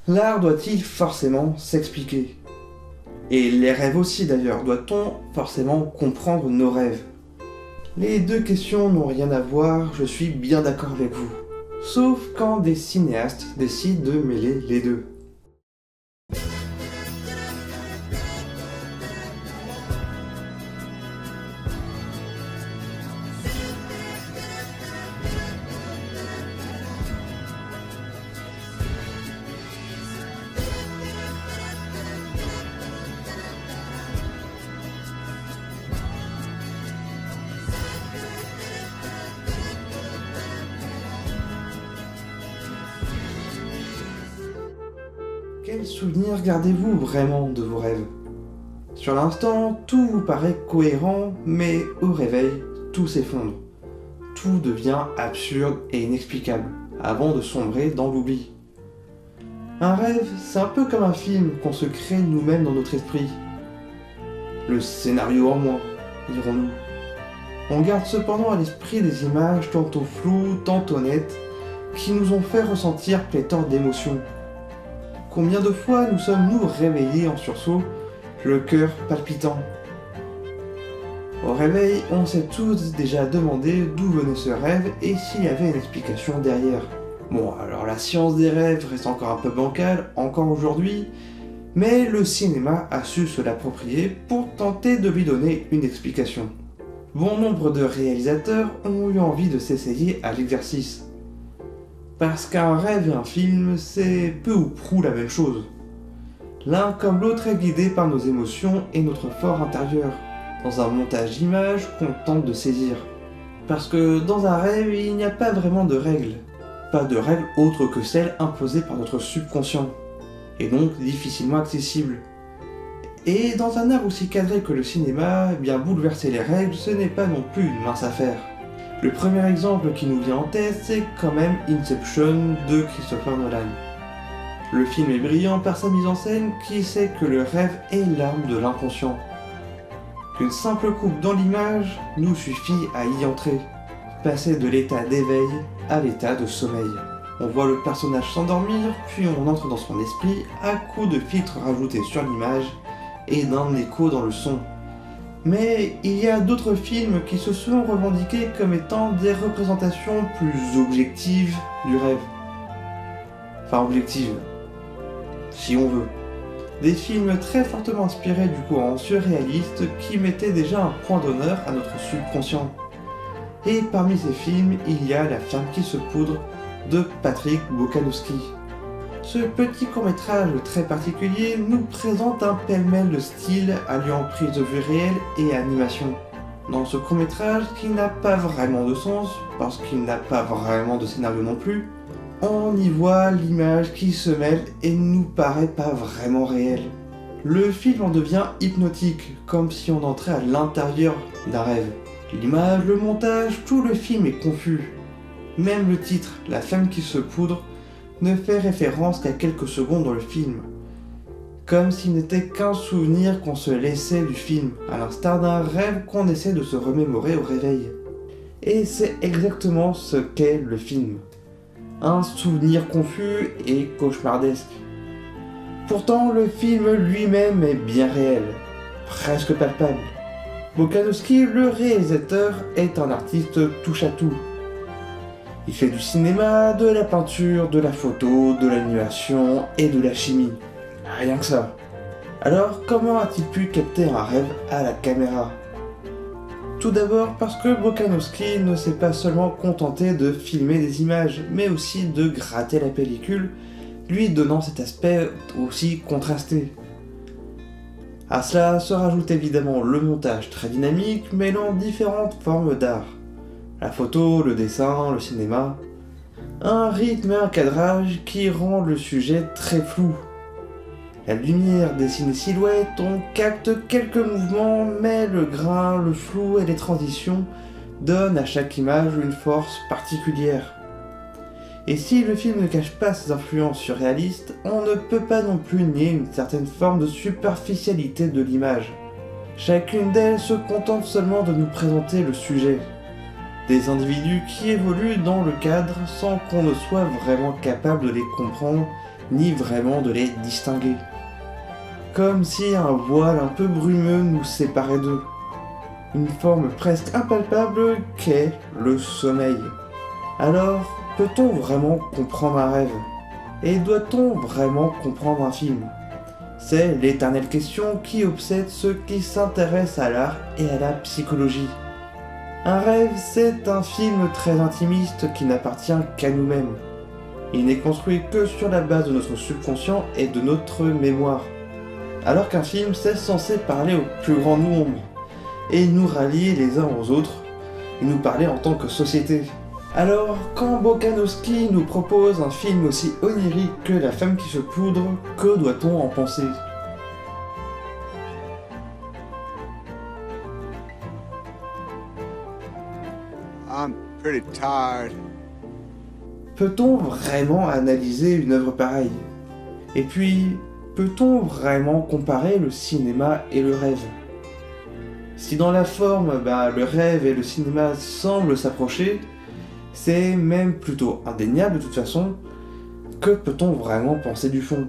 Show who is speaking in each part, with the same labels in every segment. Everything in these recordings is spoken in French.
Speaker 1: L'art doit-il forcément s'expliquer? Et les rêves aussi d'ailleurs, doit-on forcément comprendre nos rêves? Les deux questions n'ont rien à voir, je suis bien d'accord avec vous. Sauf quand des cinéastes décident de mêler les deux. Quel souvenir gardez-vous vraiment de vos rêves? Sur l'instant, tout vous paraît cohérent, mais au réveil, tout s'effondre. Tout devient absurde et inexplicable, avant de sombrer dans l'oubli. Un rêve, c'est un peu comme un film qu'on se crée nous-mêmes dans notre esprit. Le scénario en moins, dirons-nous. On garde cependant à l'esprit des images tantôt floues, tantôt nettes, qui nous ont fait ressentir pléthore d'émotions. Combien de fois nous sommes-nous réveillés en sursaut, le cœur palpitant? Au réveil, on s'est tous déjà demandé d'où venait ce rêve et s'il y avait une explication derrière. Bon, alors la science des rêves reste encore un peu bancale, encore aujourd'hui, mais le cinéma a su se l'approprier pour tenter de lui donner une explication. Bon nombre de réalisateurs ont eu envie de s'essayer à l'exercice. Parce qu'un rêve et un film, c'est peu ou prou la même chose. L'un comme l'autre est guidé par nos émotions et notre fort intérieur, dans un montage d'images qu'on tente de saisir. Parce que dans un rêve, il n'y a pas vraiment de règles. Pas de règles autres que celles imposées par notre subconscient, et donc difficilement accessibles. Et dans un art aussi cadré que le cinéma, bien bouleverser les règles, ce n'est pas non plus une mince affaire. Le premier exemple qui nous vient en tête, c'est quand même Inception de Christopher Nolan. Le film est brillant par sa mise en scène qui sait que le rêve est l'arme de l'inconscient. Qu'une simple coupe dans l'image nous suffit à y entrer, passer de l'état d'éveil à l'état de sommeil. On voit le personnage s'endormir, puis on entre dans son esprit à coups de filtres rajoutés sur l'image et d'un écho dans le son. Mais il y a d'autres films qui se sont revendiqués comme étant des représentations plus objectives du rêve. Enfin objectives, si on veut. Des films très fortement inspirés du courant surréaliste qui mettaient déjà un point d'honneur à notre subconscient. Et parmi ces films, il y a La femme qui se poudre de Patrick Bokanowski. Ce petit court-métrage très particulier nous présente un pêle-mêle de styles alliant prise de vue réelle et animation. Dans ce court-métrage qui n'a pas vraiment de sens, parce qu'il n'a pas vraiment de scénario non plus, on y voit l'image qui se mêle et ne nous paraît pas vraiment réelle. Le film en devient hypnotique, comme si on entrait à l'intérieur d'un rêve. L'image, le montage, tout le film est confus. Même le titre, La femme qui se poudre, ne fait référence qu'à quelques secondes dans le film. Comme s'il n'était qu'un souvenir qu'on se laissait du film, à l'instar d'un rêve qu'on essaie de se remémorer au réveil. Et c'est exactement ce qu'est le film. Un souvenir confus et cauchemardesque. Pourtant, le film lui-même est bien réel, presque palpable. Bokanowski, le réalisateur, est un artiste touche-à-tout. Il fait du cinéma, de la peinture, de la photo, de l'animation et de la chimie. Rien que ça. Alors, comment a-t-il pu capter un rêve à la caméra? Tout d'abord parce que Bokanowski ne s'est pas seulement contenté de filmer des images, mais aussi de gratter la pellicule, lui donnant cet aspect aussi contrasté. À cela se rajoute évidemment le montage très dynamique, mêlant différentes formes d'art. La photo, le dessin, le cinéma. Un rythme et un cadrage qui rend le sujet très flou. La lumière dessine les silhouettes, on capte quelques mouvements, mais le grain, le flou et les transitions donnent à chaque image une force particulière. Et si le film ne cache pas ses influences surréalistes, on ne peut pas non plus nier une certaine forme de superficialité de l'image. Chacune d'elles se contente seulement de nous présenter le sujet. Des individus qui évoluent dans le cadre sans qu'on ne soit vraiment capable de les comprendre ni vraiment de les distinguer. Comme si un voile un peu brumeux nous séparait d'eux. Une forme presque impalpable qu'est le sommeil. Alors, peut-on vraiment comprendre un rêve? Et doit-on vraiment comprendre un film? C'est l'éternelle question qui obsède ceux qui s'intéressent à l'art et à la psychologie. Un rêve, c'est un film très intimiste qui n'appartient qu'à nous-mêmes. Il n'est construit que sur la base de notre subconscient et de notre mémoire. Alors qu'un film, c'est censé parler au plus grand nombre et nous rallier les uns aux autres et nous parler en tant que société. Alors, quand Bokanowski nous propose un film aussi onirique que La femme qui se poudre, que doit-on en penser?
Speaker 2: I'm pretty tired.
Speaker 1: Peut-on vraiment analyser une œuvre pareille? Et puis, peut-on vraiment comparer le cinéma et le rêve? Si dans la forme, le rêve et le cinéma semblent s'approcher, c'est même plutôt indéniable de toute façon, que peut-on vraiment penser du fond?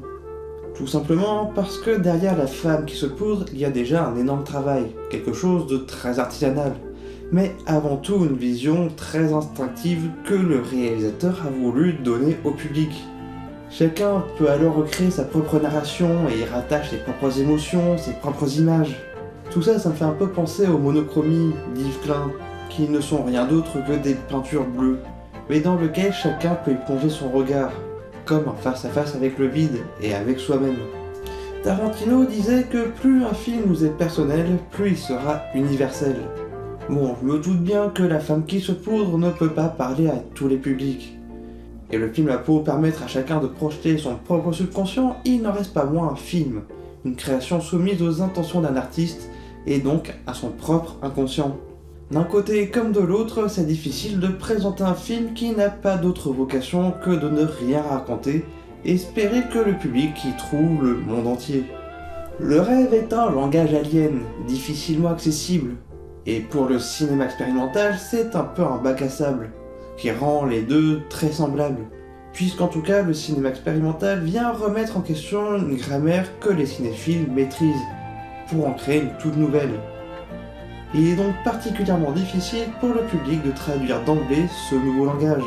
Speaker 1: Tout simplement parce que derrière La femme qui se poudre, il y a déjà un énorme travail, quelque chose de très artisanal, mais avant tout une vision très instinctive que le réalisateur a voulu donner au public. Chacun peut alors recréer sa propre narration et y rattache ses propres émotions, ses propres images. Tout ça, ça me fait un peu penser aux monochromies d'Yves Klein, qui ne sont rien d'autre que des peintures bleues, mais dans lesquelles chacun peut y plonger son regard, comme un face-à-face avec le vide et avec soi-même. Tarantino disait que plus un film nous est personnel, plus il sera universel. Bon, je me doute bien que La femme qui se poudre ne peut pas parler à tous les publics. Et le film a beau permettre à chacun de projeter son propre subconscient, il n'en reste pas moins un film, une création soumise aux intentions d'un artiste, et donc à son propre inconscient. D'un côté comme de l'autre, c'est difficile de présenter un film qui n'a pas d'autre vocation que de ne rien raconter, et espérer que le public y trouve le monde entier. Le rêve est un langage alien, difficilement accessible, et pour le cinéma expérimental, c'est un peu un bac à sable, qui rend les deux très semblables, puisqu'en tout cas le cinéma expérimental vient remettre en question une grammaire que les cinéphiles maîtrisent, pour en créer une toute nouvelle. Il est donc particulièrement difficile pour le public de traduire d'emblée ce nouveau langage.